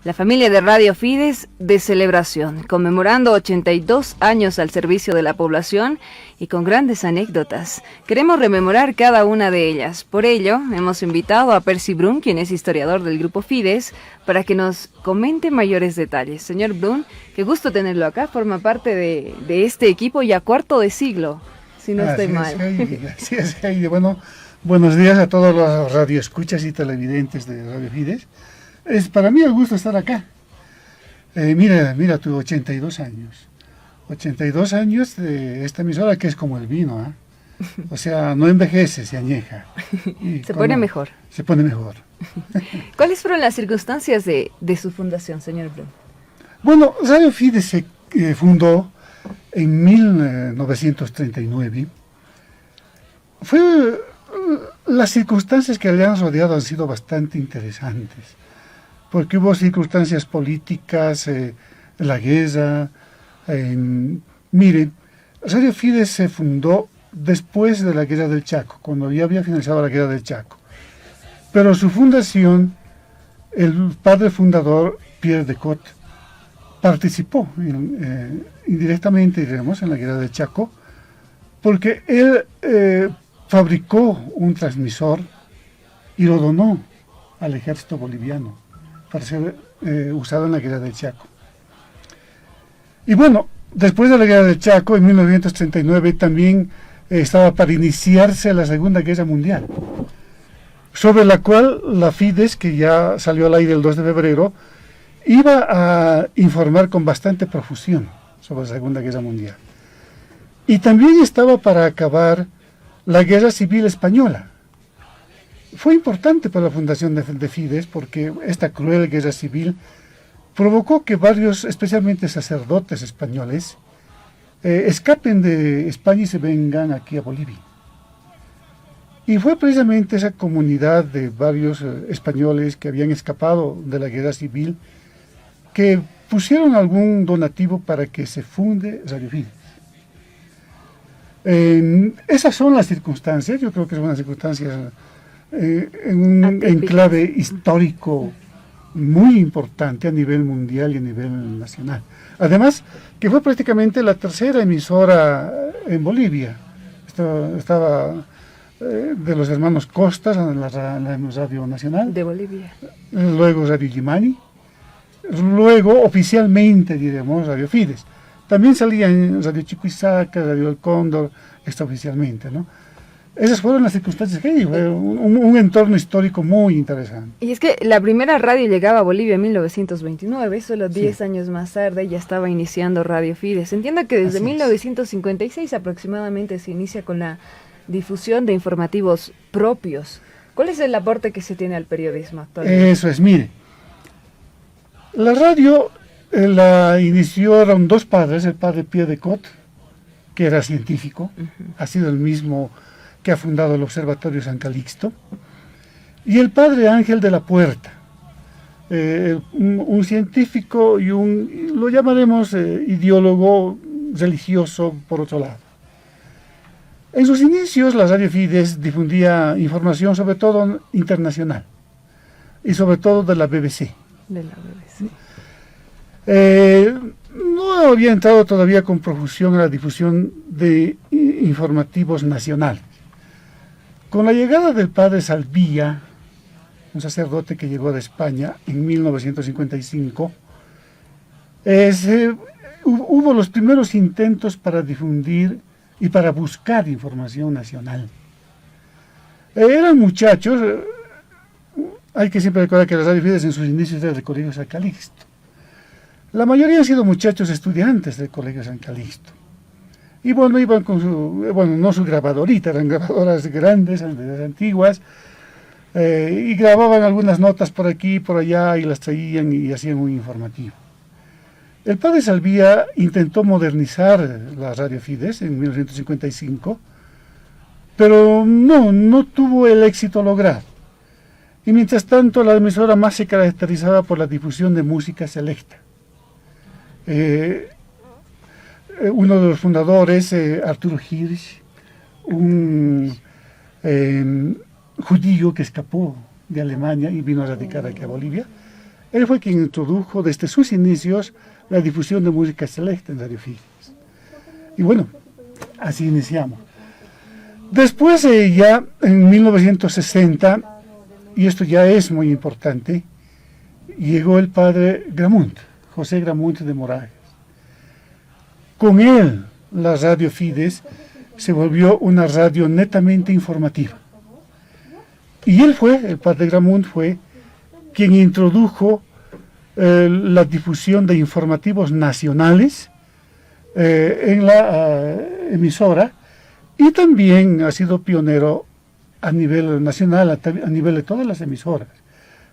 La familia de Radio Fides de celebración, conmemorando 82 años al servicio de la población y con grandes anécdotas. Queremos rememorar cada una de ellas. Por ello, hemos invitado a Percy Brun, quien es historiador del Grupo Fides, para que nos comente mayores detalles. Señor Brun, qué gusto tenerlo acá. Forma parte de este equipo ya cuarto de siglo, si no estoy mal. Gracias, Heidi. Bueno, buenos días a todos los radioescuchas y televidentes de Radio Fides. Es para mí el gusto estar acá. Mira tú, 82 años. 82 años de esta emisora que es como el vino, ¿eh? O sea, no envejece, se añeja. Y se pone mejor. Se pone mejor. ¿Cuáles fueron las circunstancias de su fundación, señor Brun? Bueno, Radio Fides se fundó en 1939. Las circunstancias que le han rodeado han sido bastante interesantes, porque hubo circunstancias políticas, la guerra. Mire, Radio Fides se fundó después de la Guerra del Chaco, cuando ya había finalizado la Guerra del Chaco. Pero su fundación, el padre fundador, Pierre de Cot, participó indirectamente, diremos, en la Guerra del Chaco, porque él fabricó un transmisor y lo donó al ejército boliviano para ser usado en la Guerra del Chaco. Y bueno, después de la Guerra del Chaco, en 1939, también estaba para iniciarse la Segunda Guerra Mundial, sobre la cual la Fides, que ya salió al aire el 2 de febrero, iba a informar con bastante profusión sobre la Segunda Guerra Mundial. Y también estaba para acabar la Guerra Civil Española. Fue importante para la fundación de Fides porque esta cruel guerra civil provocó que varios, especialmente sacerdotes españoles, escapen de España y se vengan aquí a Bolivia. Y fue precisamente esa comunidad de varios españoles que habían escapado de la guerra civil que pusieron algún donativo para que se funde Radio Fides. Esas son las circunstancias. Yo creo que son unas circunstancias en un enclave histórico muy importante a nivel mundial y a nivel nacional. Además, que fue prácticamente la tercera emisora en Bolivia. Estaba de los hermanos Costas, la Radio Nacional. De Bolivia. Luego Radio Yimani. Luego, oficialmente, diremos, Radio Fides. También salía en Radio Chiquisaca, Radio El Cóndor, extraoficialmente, ¿no? Esas fueron las circunstancias que hay, fue un entorno histórico muy interesante. Y es que la primera radio llegaba a Bolivia en 1929, solo 10 años más tarde ya estaba iniciando Radio Fides. Entiendo que desde 1956 aproximadamente se inicia con la difusión de informativos propios. ¿Cuál es el aporte que se tiene al periodismo actualmente? Eso es, mire. La radio la iniciaron dos padres, el padre Pierre de Cot, que era científico, ha sido el mismo que ha fundado el Observatorio San Calixto, y el padre Ángel de la Puerta, un científico y lo llamaremos ideólogo religioso por otro lado. En sus inicios la Radio Fides difundía información sobre todo internacional y sobre todo de la BBC. De la BBC. No había entrado todavía con profusión a la difusión de informativos nacionales. Con la llegada del padre Salvía, un sacerdote que llegó de España en 1955, hubo los primeros intentos para difundir y para buscar información nacional. Eran muchachos, hay que siempre recordar que las Radio Fides en sus inicios era del Colegio San Calixto. La mayoría han sido muchachos estudiantes del Colegio San Calixto. Y bueno, iban con no su grabadorita, eran grabadoras grandes, antiguas, y grababan algunas notas por aquí y por allá y las traían y hacían un informativo. El padre Salvía intentó modernizar la Radio Fides en 1955, pero no tuvo el éxito logrado. Y mientras tanto, la emisora más se caracterizaba por la difusión de música selecta. Uno de los fundadores, Arturo Hirsch, un judío que escapó de Alemania y vino a radicar aquí a Bolivia, Él fue quien introdujo desde sus inicios la difusión de música selecta en Radio Fides. Y bueno, así iniciamos. Después ya en 1960, y esto ya es muy importante, llegó el padre Gramunt, José Gramunt de Moragas. Con él, la Radio Fides se volvió una radio netamente informativa. Y él el padre Gramunt fue quien introdujo la difusión de informativos nacionales en la emisora, y también ha sido pionero a nivel nacional, a nivel de todas las emisoras.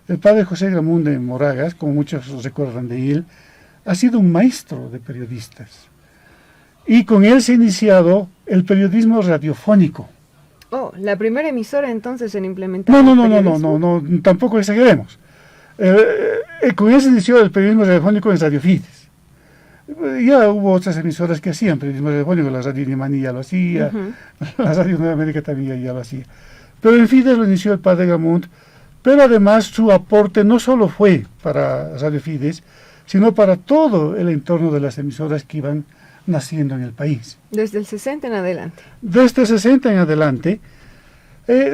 El padre José Gramunt de Moragas, como muchos recuerdan de él, ha sido un maestro de periodistas. Y con él se ha iniciado el periodismo radiofónico. Oh, la primera emisora entonces en implementar No, tampoco exageremos. Con él se inició el periodismo radiofónico en Radio Fides. Ya hubo otras emisoras que hacían periodismo radiofónico, la Radio Limaní ya lo hacía, la Radio Nueva América también ya lo hacía. Pero en Fides lo inició el padre Gramunt, pero además su aporte no solo fue para Radio Fides, sino para todo el entorno de las emisoras que iban naciendo en el país. Desde el 60 en adelante. Desde el 60 en adelante,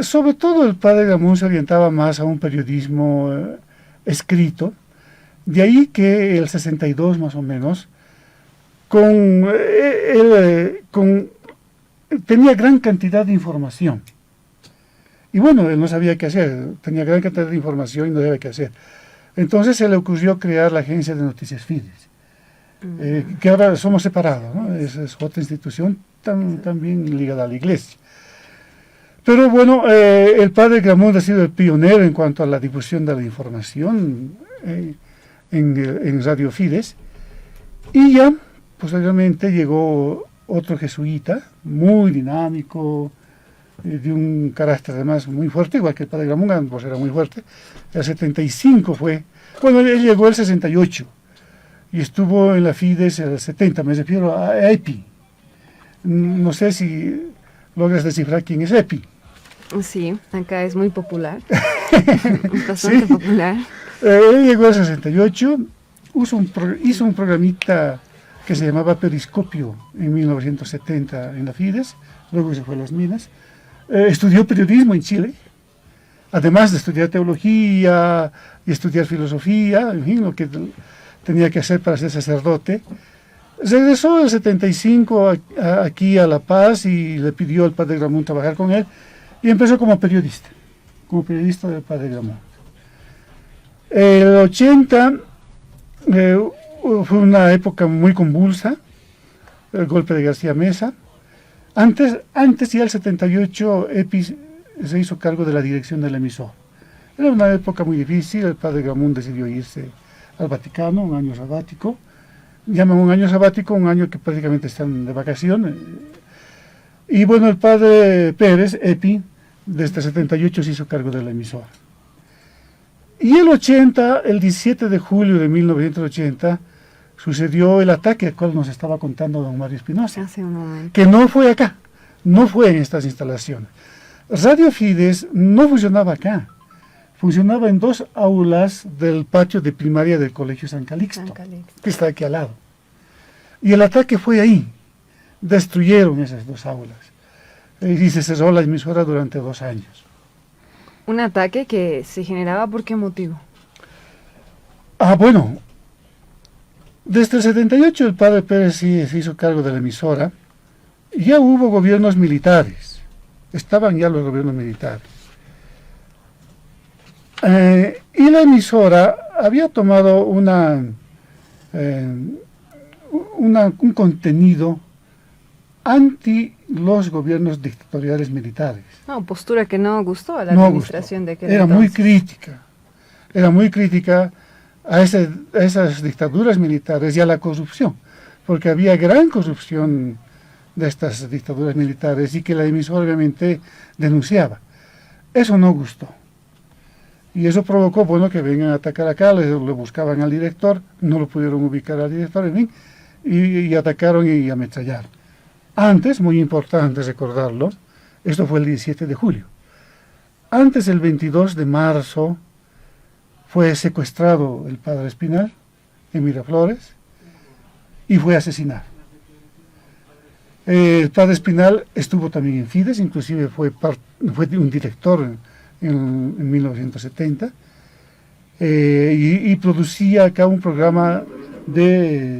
sobre todo el padre Gramunt se orientaba más a un periodismo escrito, de ahí que el 62 más o menos, tenía gran cantidad de información. Y bueno, él no sabía qué hacer, tenía gran cantidad de información y no sabía qué hacer. Entonces se le ocurrió crear la agencia de noticias Fides, que ahora somos separados, ¿no? Es otra institución también ligada a la iglesia. Pero bueno, el padre Gramunt ha sido el pionero en cuanto a la difusión de la información en Radio Fides, y ya posteriormente llegó otro jesuita, muy dinámico, de un carácter además muy fuerte, igual que el padre Gramunt, pues era muy fuerte. El 75 fue, bueno, él llegó el 68 y estuvo en la Fides el 70, me refiero a EPI. No sé si logras descifrar quién es EPI. Sí, acá es muy popular, bastante popular. Él llegó al 68, hizo un programita que se llamaba Periscopio en 1970 en la Fides, luego se fue a las minas. Estudió periodismo en Chile, además de estudiar teología y estudiar filosofía, en fin, lo que tenía que hacer para ser sacerdote. Regresó en el 75 aquí a La Paz y le pidió al padre Gramunt trabajar con él, y empezó como periodista del padre Gramunt. El 80 fue una época muy convulsa, el golpe de García Meza. Antes ya el 78, EPI se hizo cargo de la dirección de la emisora. Era una época muy difícil, el padre Gramunt decidió irse al Vaticano, un año sabático. Llaman un año sabático, un año que prácticamente están de vacaciones. Y bueno, el padre Pérez, EPI, desde el 78 se hizo cargo de la emisora. Y el 80, el 17 de julio de 1980, sucedió el ataque al cual nos estaba contando don Mario Espinosa. Hace un momento. Que no fue acá, no fue en estas instalaciones. Radio Fides no funcionaba acá, funcionaba en 2 aulas del patio de primaria del Colegio San Calixto, que está aquí al lado. Y el ataque fue ahí, destruyeron esas 2 aulas. Y se cerró la emisora durante 2 años. Un ataque que se generaba, ¿por qué motivo? Bueno, desde el 78 el padre Pérez sí se hizo cargo de la emisora. Ya hubo gobiernos militares, estaban ya los gobiernos militares. Y la emisora había tomado un contenido anti los gobiernos dictatoriales militares. No, postura que no gustó a la administración de aquel entonces. Era muy crítica a esas dictaduras militares y a la corrupción, porque había gran corrupción de estas dictaduras militares y que la emisora obviamente denunciaba. Eso no gustó. Y eso provocó, bueno, que vengan a atacar acá, le buscaban al director, no lo pudieron ubicar al director, en fin, y atacaron y ametrallaron. Antes, muy importante recordarlo, esto fue el 17 de julio. Antes, el 22 de marzo, fue secuestrado el padre Espinal en Miraflores y fue asesinado. El padre Espinal estuvo también en Fides, inclusive fue un director en 1970, y producía acá un programa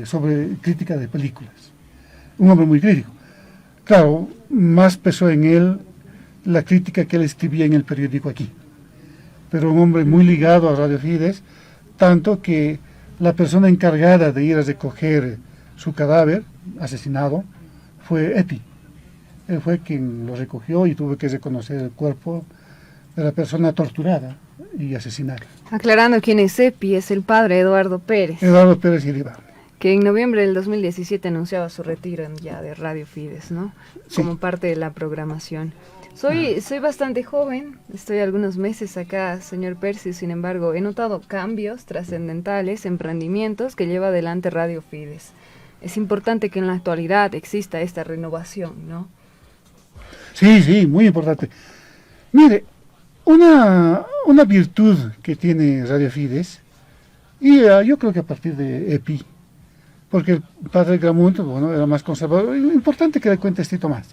sobre crítica de películas. Un hombre muy crítico. Claro, más pesó en él la crítica que él escribía en el periódico aquí. Pero un hombre muy ligado a Radio Fides, tanto que la persona encargada de ir a recoger su cadáver, asesinado, fue Epi. Él fue quien lo recogió y tuvo que reconocer el cuerpo de la persona torturada y asesinada. Aclarando quién es Epi, es el padre Eduardo Pérez. Eduardo Pérez Iribar. Que en noviembre del 2017 anunciaba su retiro ya de Radio Fides, ¿no? Sí. Como parte de la programación. Soy bastante joven, estoy algunos meses acá, señor Percy, sin embargo, he notado cambios trascendentales, emprendimientos que lleva adelante Radio Fides. Es importante que en la actualidad exista esta renovación, ¿no? Sí, muy importante. Mire, una virtud que tiene Radio Fides, y yo creo que a partir de EPI, porque el padre Gramont, bueno, era más conservador. Importante que le cuente esto más.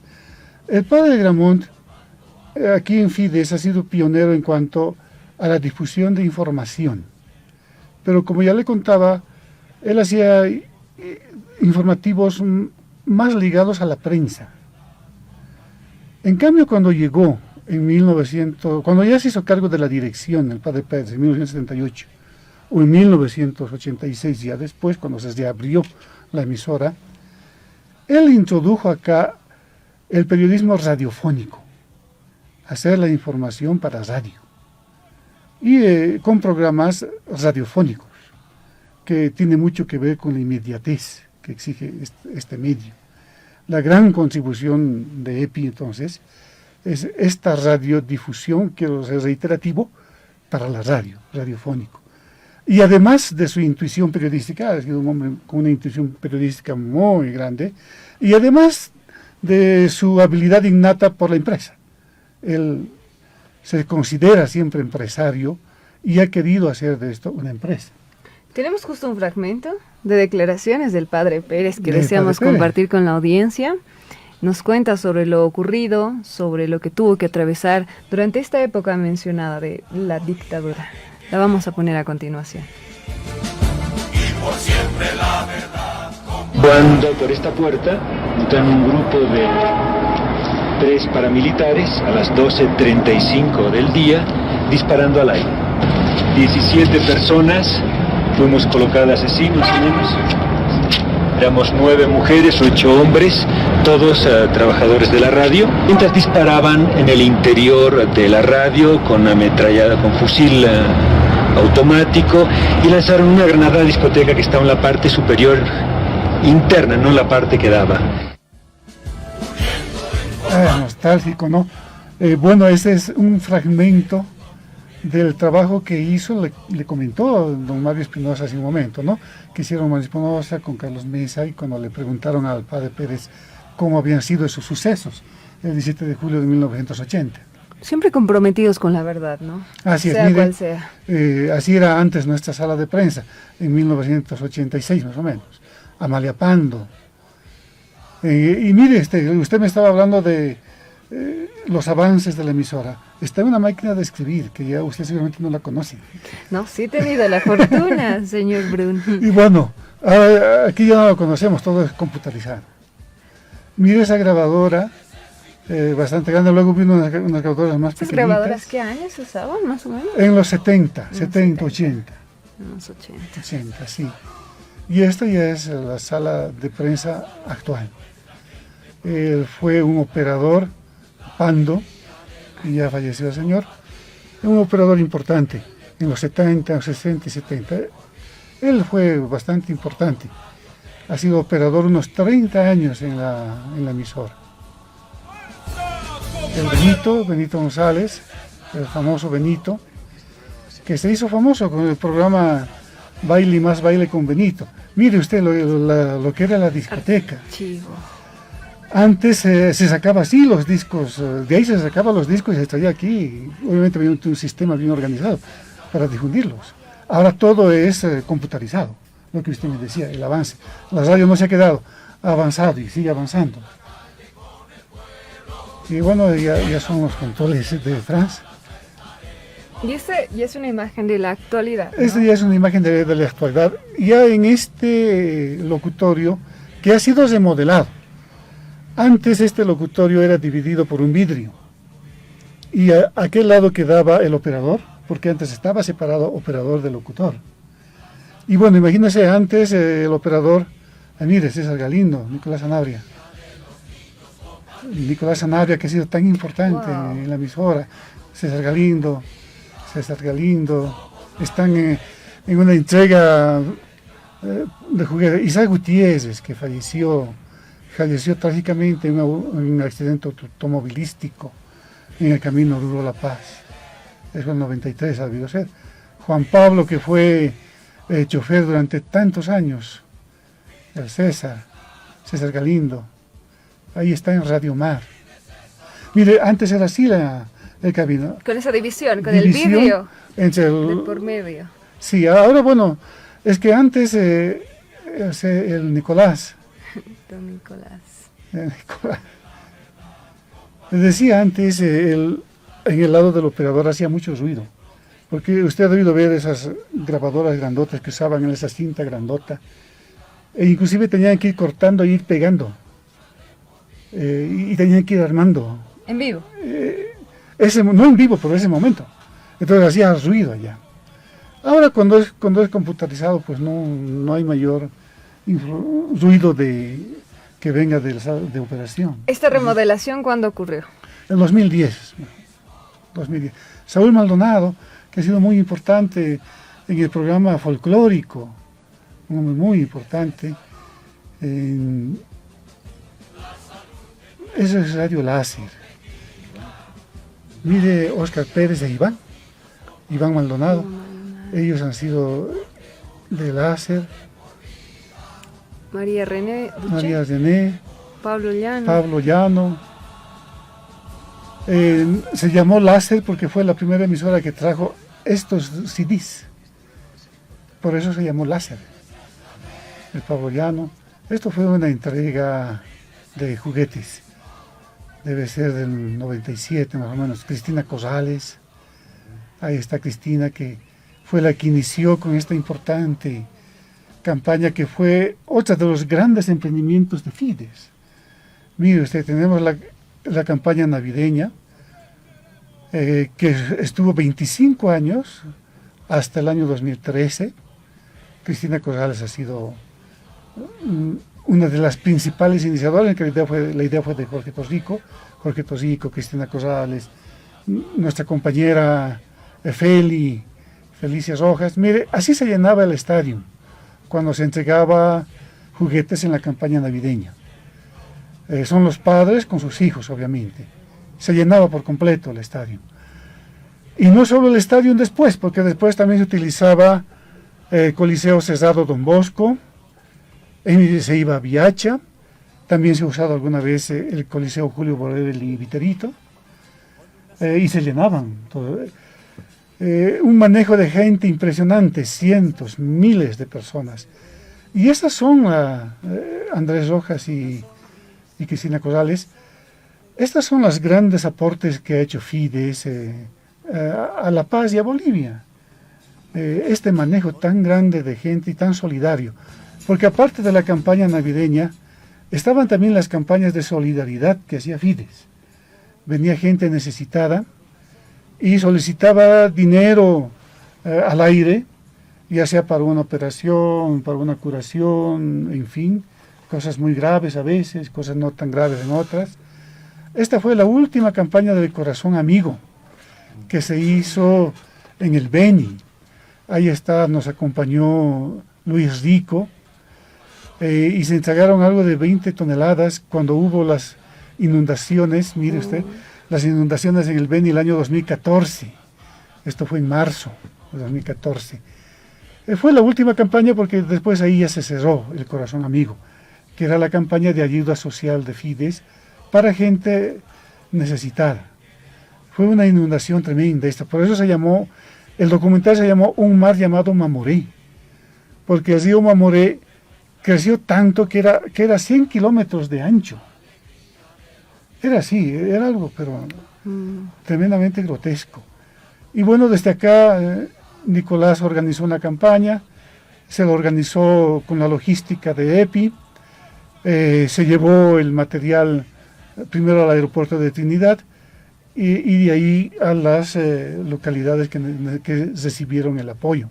El padre Gramont, aquí en Fides, ha sido pionero en cuanto a la difusión de información. Pero como ya le contaba, él hacía informativos más ligados a la prensa. En cambio, cuando llegó cuando ya se hizo cargo de la dirección, el padre Pérez, en 1978, o en 1986, ya después, cuando se abrió la emisora, él introdujo acá el periodismo radiofónico, hacer la información para radio, y con programas radiofónicos, que tiene mucho que ver con la inmediatez que exige este medio. La gran contribución de EPI, entonces, es esta radiodifusión, quiero ser reiterativo, para la radiofónico. Y además de su intuición periodística, ha sido un hombre con una intuición periodística muy grande, y además de su habilidad innata por la empresa. Él se considera siempre empresario y ha querido hacer de esto una empresa. Tenemos justo un fragmento de declaraciones del padre Pérez que deseamos compartir con la audiencia. Nos cuenta sobre lo ocurrido, sobre lo que tuvo que atravesar durante esta época mencionada de la dictadura. La vamos a poner a continuación. Cuando por esta puerta entraron un grupo de 3 paramilitares a las 12:35 del día disparando al aire. 17 personas fuimos colocadas así, más o menos. Éramos 9 mujeres, 8 hombres, todos trabajadores de la radio, mientras disparaban en el interior de la radio con ametrallada, con fusil automático, y lanzaron una granada a la discoteca que estaba en la parte superior interna, no en la parte que daba. Nostálgico, ¿no? Bueno, ese es un fragmento del trabajo que hizo, le comentó don Mario Espinosa hace un momento, ¿no? Que hicieron Mario Espinosa con Carlos Mesa, y cuando le preguntaron al padre Pérez cómo habían sido esos sucesos el 17 de julio de 1980. Siempre comprometidos con la verdad, ¿no? Así es, sea mire, cual sea. Así era antes nuestra sala de prensa, en 1986 más o menos, Amalia Pando. Y mire, usted me estaba hablando de los avances de la emisora. Está en una máquina de escribir, que ya usted seguramente no la conoce. No, sí he tenido la fortuna, señor Brun. Y bueno, aquí ya no lo conocemos, todo es computarizado. Mire esa grabadora, bastante grande. Luego vino unas grabadoras más pequeñitas. ¿Esas grabadoras qué años se usaban, más o menos? En los 70, 80. En los 80. 80, sí. Y esta ya es la sala de prensa actual. Él fue un operador, Pando, y ya falleció el señor, un operador importante en los 70, 60 y 70. Él fue bastante importante. Ha sido operador unos 30 años en la emisora. El Benito González, el famoso Benito, que se hizo famoso con el programa Baile y Más Baile con Benito. Mire usted lo que era la discoteca. Chivo. Antes se sacaba así los discos, de ahí se sacaban los discos y se traía aquí. Obviamente había un sistema bien organizado para difundirlos. Ahora todo es computarizado, lo que usted me decía, el avance. La radio no se ha quedado, ha avanzado y sigue avanzando. Y bueno, ya son los controles de France. Y esta ya es una imagen de la actualidad, ¿no? Esta ya es una imagen de la actualidad. Ya en este locutorio, que ha sido remodelado. Antes este locutorio era dividido por un vidrio. Y a aquel lado quedaba el operador, porque antes estaba separado operador del locutor. Y bueno, imagínense antes el operador, mire, César Galindo, Nicolás Sanabria. Nicolás Sanabria, que ha sido tan importante en la emisora. César Galindo, están en una entrega de juguetes. Isaac Gutiérrez, que falleció trágicamente en un accidente automovilístico en el camino Oruro-La Paz. Eso en el 93 ha debido ser. Juan Pablo, que fue chofer durante tantos años. El César Galindo. Ahí está en Radio Mar. Mire, antes era así el camino. Con esa división, con el vidrio de por medio. Sí, ahora bueno, es que antes el Nicolás. Don Nicolás. Les decía antes, en el lado del operador hacía mucho ruido. Porque usted ha debido ver esas grabadoras grandotas que usaban en esa cinta grandota. E inclusive tenían que ir cortando e ir pegando. Y tenían que ir armando. ¿En vivo? No en vivo, pero ese momento. Entonces hacía ruido allá. Ahora cuando es computarizado, pues no hay mayor ruido que venga de operación. ¿Esta remodelación cuándo ocurrió? En 2010. Saúl Maldonado, que ha sido muy importante en el programa folclórico, un hombre muy importante. Eso es Radio Láser. Mire, Óscar Pérez e Iván Maldonado. Ellos han sido de Láser. María René Pablo Llano. Se llamó Láser porque fue la primera emisora que trajo estos CDs. Por eso se llamó Láser. El Pablo Llano. Esto fue una entrega de juguetes. Debe ser del 97 más o menos. Cristina Cosales. Ahí está Cristina, que fue la que inició con esta importante campaña que fue otra de los grandes emprendimientos de Fides. Mire usted, tenemos la campaña navideña, que estuvo 25 años hasta el año 2013. Cristina Cosales ha sido una de las principales iniciadoras, que la idea fue de Jorge Tosico, Cristina Cosales, nuestra compañera Felicia Rojas. Mire, así se llenaba el estadio cuando se entregaba juguetes en la campaña navideña. Son los padres con sus hijos, obviamente. Se llenaba por completo el estadio. Y no solo el estadio después, porque después también se utilizaba el Coliseo Cesaro Don Bosco, se iba a Viacha, también se ha usado alguna vez el Coliseo Julio Borrell y Viterito, y se llenaban. Un manejo de gente impresionante, cientos, miles de personas. Y estas son Andrés Rojas y Cristina Cosales. Estas son los grandes aportes que ha hecho Fides a La Paz y a Bolivia. Este manejo tan grande de gente y tan solidario. Porque aparte de la campaña navideña, estaban también las campañas de solidaridad que hacía Fides. Venía gente necesitada y solicitaba dinero al aire, ya sea para una operación, para una curación, en fin, cosas muy graves a veces, cosas no tan graves en otras. Esta fue la última campaña del Corazón Amigo, que se hizo en el Beni. Ahí nos acompañó Luis Rico, y se entregaron algo de 20 toneladas cuando hubo las inundaciones, mire usted, las inundaciones en el Beni el año 2014. Esto fue en marzo de 2014. Fue la última campaña porque después ahí ya se cerró el Corazón Amigo, que era la campaña de ayuda social de Fides para gente necesitada. Fue una inundación tremenda esta, por eso se llamó El documental se llamó Un mar llamado Mamoré, porque el río Mamoré creció tanto que era 100 kilómetros de ancho. Era así, era algo, pero tremendamente grotesco. Y bueno, desde acá Nicolás organizó una campaña, se lo organizó con la logística de EPI, se llevó el material primero al aeropuerto de Trinidad y de ahí a las localidades que recibieron el apoyo.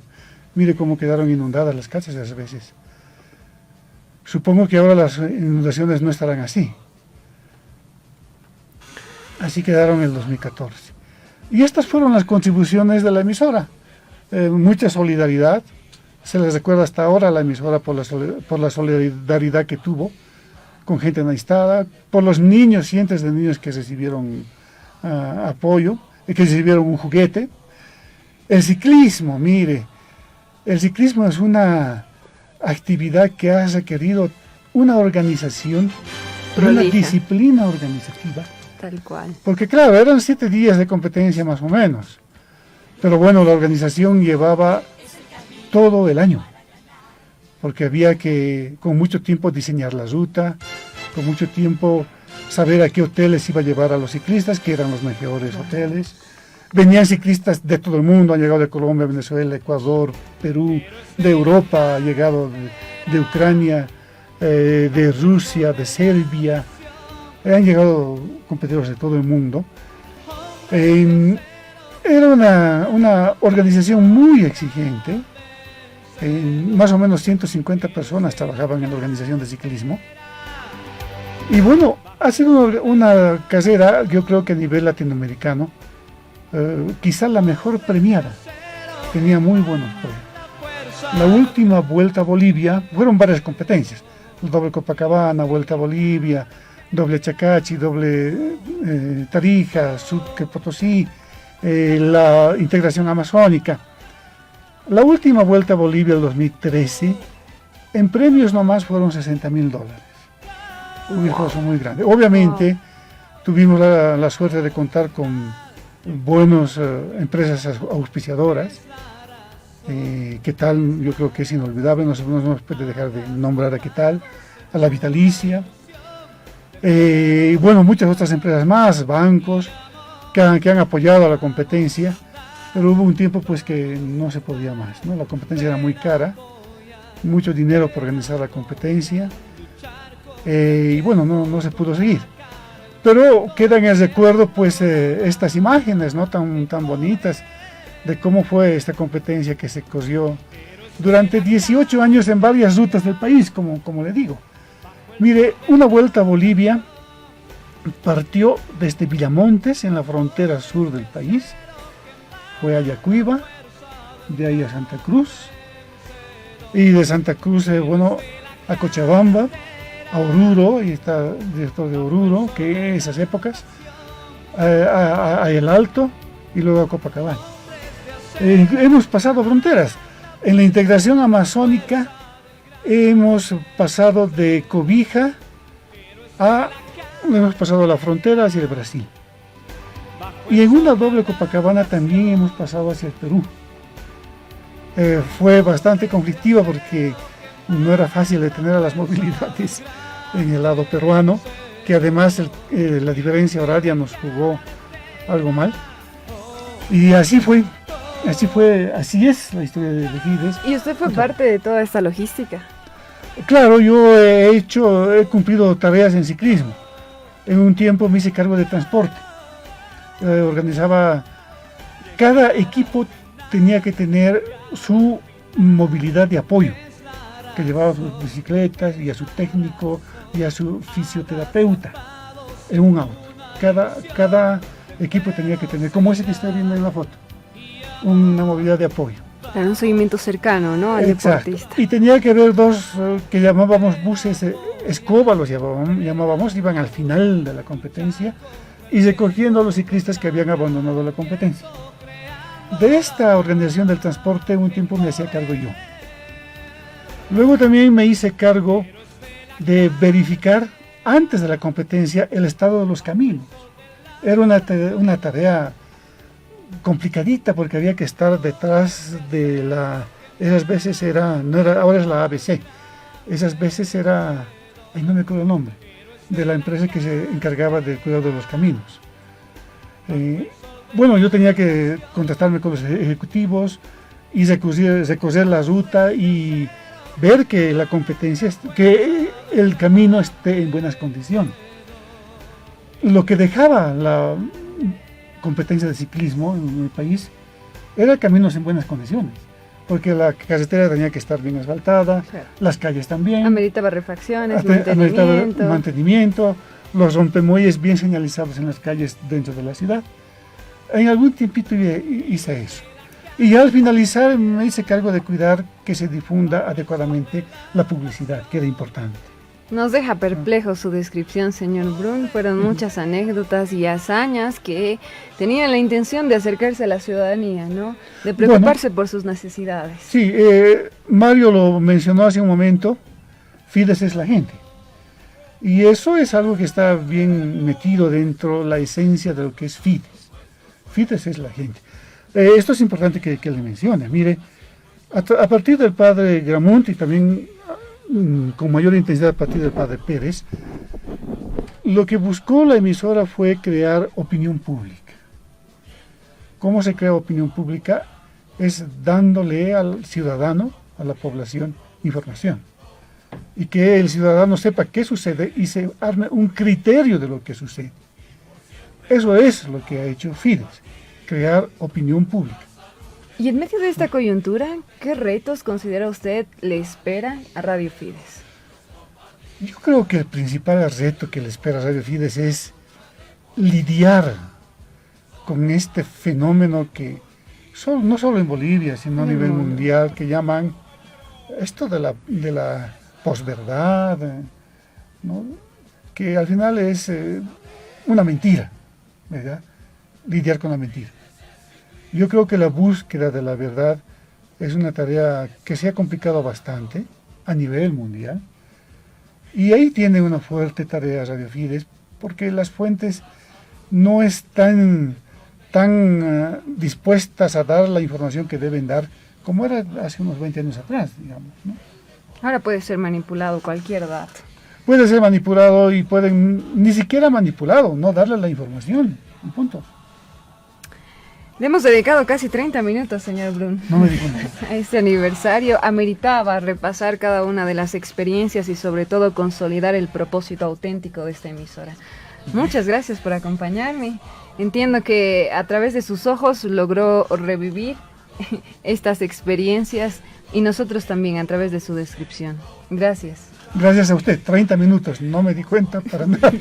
Mire cómo quedaron inundadas las casas a veces. Supongo que ahora las inundaciones no estarán así. Así quedaron en el 2014. Y estas fueron las contribuciones de la emisora. Mucha solidaridad. Se les recuerda hasta ahora a la emisora por la solidaridad que tuvo con gente necesitada, por los niños, cientos de niños que recibieron apoyo, que recibieron un juguete. El ciclismo, mire, el ciclismo es una actividad que ha requerido una organización, una disciplina organizativa. Tal cual. Porque claro, eran 7 días de competencia más o menos. Pero bueno, la organización llevaba todo el año. Porque había que, con mucho tiempo, diseñar la ruta, con mucho tiempo saber a qué hoteles iba a llevar a los ciclistas, que eran los mejores hoteles. Venían ciclistas de todo el mundo, han llegado de Colombia, Venezuela, Ecuador, Perú, de Europa, han llegado de Ucrania, de Rusia, de Serbia. Han llegado competidores de todo el mundo. Era una organización muy exigente. Más o menos 150 personas trabajaban en la organización de ciclismo. Y bueno, ha sido una carrera, yo creo que a nivel latinoamericano, quizá la mejor premiada. Tenía muy buenos premios. La última Vuelta a Bolivia, fueron varias competencias. El doble Copacabana, Vuelta a Bolivia, doble Chacachi, doble Tarija, Sucre, Potosí, la integración amazónica. La última Vuelta a Bolivia del 2013, en premios nomás fueron $60,000. Un esfuerzo muy grande. Obviamente tuvimos la suerte de contar con buenas empresas auspiciadoras. ¿Qué tal? Yo creo que es inolvidable, no se nos puede dejar de nombrar a qué tal, a la Vitalicia. Bueno, muchas otras empresas más, bancos, que han apoyado a la competencia, pero hubo un tiempo pues que no se podía más, ¿no? La competencia era muy cara, mucho dinero para organizar la competencia, y bueno, no se pudo seguir. Pero quedan en el recuerdo pues estas imágenes, ¿no? tan bonitas de cómo fue esta competencia que se corrió durante 18 años en varias rutas del país, como le digo. Mire, una Vuelta a Bolivia partió desde Villamontes, en la frontera sur del país, fue a Yacuiba, de ahí a Santa Cruz, y de Santa Cruz, a Cochabamba, a Oruro, y está director de Oruro, que en esas épocas, a El Alto, y luego a Copacabana. Hemos pasado fronteras. En la integración amazónica hemos pasado de Cobija hemos pasado la frontera hacia el Brasil. Y en una doble Copacabana también hemos pasado hacia el Perú. Fue bastante conflictiva porque no era fácil detener a las movilidades en el lado peruano, que además la diferencia horaria nos jugó algo mal. Y así es la historia de Fides. ¿Y usted fue parte de toda esta logística? Claro, yo he cumplido tareas en ciclismo. En un tiempo me hice cargo de transporte. Organizaba, cada equipo tenía que tener su movilidad de apoyo, que llevaba sus bicicletas y a su técnico y a su fisioterapeuta en un auto. Cada equipo tenía que tener, como ese que está viendo en la foto, una movilidad de apoyo. Era un seguimiento cercano, ¿no? Al deportista. Y tenía que haber dos que llamábamos buses escoba, los llamábamos, iban al final de la competencia y recogiendo a los ciclistas que habían abandonado la competencia. De esta organización del transporte un tiempo me hacía cargo yo. Luego también me hice cargo de verificar antes de la competencia el estado de los caminos. Era una tarea complicadita porque había que estar detrás de esas veces ahora es la ABC, esas veces era, ay, no me acuerdo el nombre, de la empresa que se encargaba del cuidado de los caminos. Bueno, yo tenía que contactarme con los ejecutivos y recorrer la ruta y ver que la competencia, que el camino esté en buenas condiciones. Lo que dejaba la competencia de ciclismo en el país era caminos en buenas condiciones, porque la carretera tenía que estar bien asfaltada, claro, las calles también. Ameritaba refacciones, mantenimiento, los rompemuelles bien señalizados en las calles dentro de la ciudad. En algún tiempito hice eso. Y al finalizar me hice cargo de cuidar que se difunda adecuadamente la publicidad, que era importante. Nos deja perplejo su descripción, señor Brun. Fueron muchas anécdotas y hazañas que tenían la intención de acercarse a la ciudadanía, ¿no? De preocuparse por sus necesidades. Sí, Mario lo mencionó hace un momento, Fides es la gente. Y eso es algo que está bien metido dentro de la esencia de lo que es Fides. Fides es la gente. Esto es importante que le mencione. Mire, a partir del padre Gramunt y también con mayor intensidad a partir del padre Pérez, lo que buscó la emisora fue crear opinión pública. ¿Cómo se crea opinión pública? Es dándole al ciudadano, a la población, información. Y que el ciudadano sepa qué sucede y se arme un criterio de lo que sucede. Eso es lo que ha hecho Fides, crear opinión pública. Y en medio de esta coyuntura, ¿qué retos considera usted le espera a Radio Fides? Yo creo que el principal reto que le espera a Radio Fides es lidiar con este fenómeno que no solo en Bolivia, sino a nivel mundial, que llaman esto de la posverdad, ¿no? Que al final es una mentira, ¿verdad? Lidiar con la mentira. Yo creo que la búsqueda de la verdad es una tarea que se ha complicado bastante a nivel mundial. Y ahí tiene una fuerte tarea Radio Fides, porque las fuentes no están tan dispuestas a dar la información que deben dar como era hace unos 20 años atrás, digamos, ¿no? Ahora puede ser manipulado cualquier dato. Puede ser manipulado y pueden, ni siquiera manipulado, no darle la información, un punto. Le hemos dedicado casi 30 minutos, señor Brun. No me dijo nada. A este aniversario ameritaba repasar cada una de las experiencias y sobre todo consolidar el propósito auténtico de esta emisora. Muchas gracias por acompañarme. Entiendo que a través de sus ojos logró revivir estas experiencias y nosotros también a través de su descripción. Gracias. Gracias a usted, 30 minutos, no me di cuenta para nada.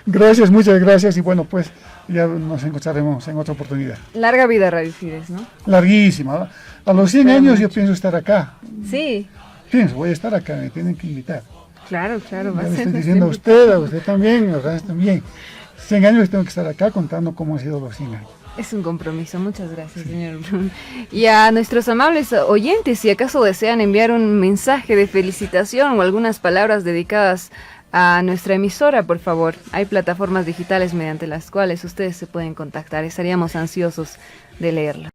Gracias, muchas gracias y bueno, pues ya nos encontraremos en otra oportunidad. Larga vida Radio Fides, ¿no? Larguísima. A los 100 años yo pienso estar acá. Sí. Voy a estar acá, me tienen que invitar. Claro. Ya le estoy diciendo a usted también, a ustedes también. 100 años tengo que estar acá contando cómo han sido los 100 años. Es un compromiso, muchas gracias, señor Brun. Y a nuestros amables oyentes, si acaso desean enviar un mensaje de felicitación o algunas palabras dedicadas a nuestra emisora, por favor, hay plataformas digitales mediante las cuales ustedes se pueden contactar. Estaríamos ansiosos de leerlo.